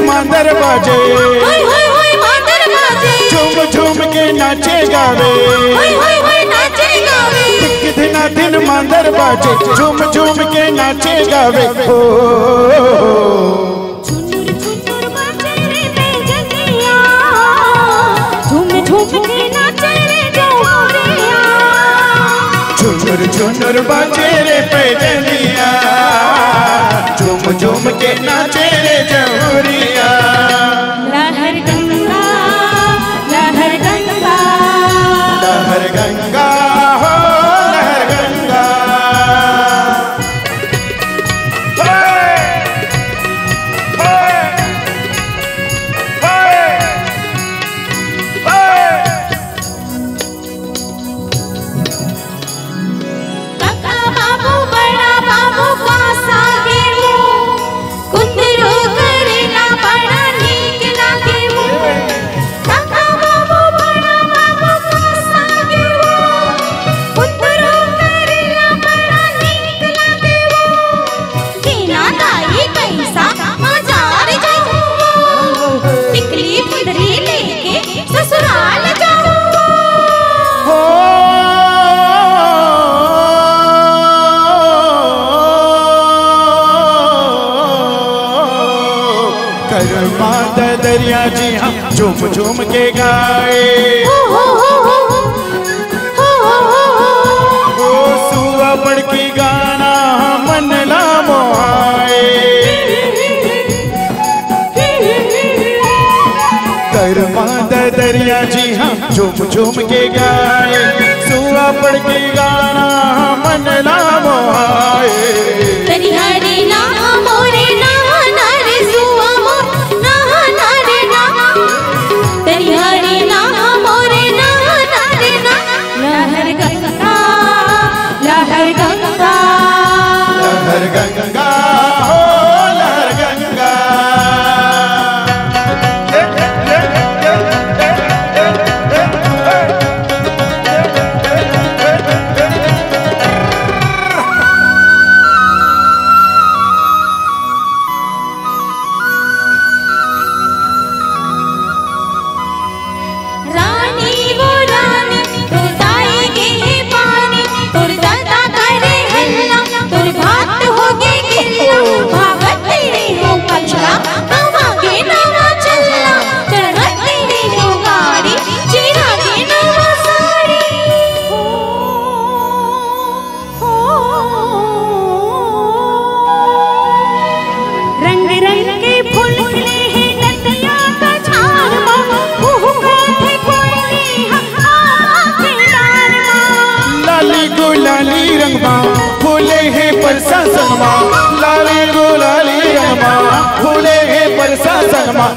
मांदर बाजे झूम झूम के नाचे गावे दिन दिन मांदर बाजे झूम झूम के नाचे गावे झुनुर झुनुर बाजे रे पैजनिया झूम झूम के नाचे रे जौहरिया। लहर गंगा लहर गंगा लहर गंगा हो लहर गंगा दरिया जी हम झूम झूम के गाए ओ सुआ पढ़ के गाना मन ला मोहाए करमादा दरिया जी हम झूम झूम के गाए सुआ पढ़ के गाना मन ला मोहाए गंगा हो लहर गंगा रानी वो रानी तुर दाई के पानी तुर दादा करे हल्ला तुर भात होगे गिल्ला भागत तेरे हो पछड़ा भागे नवा चलना चढ़त तेरे हो गाड़ी चीरा के नवा साड़ी रंग रंग के फूल खिले हैं नदिया का झाड़ लाली गुलाली रंगमा फूले हैं परसा संगमा लाली गुलाली रंगमा फूले हैं परसा संगमा।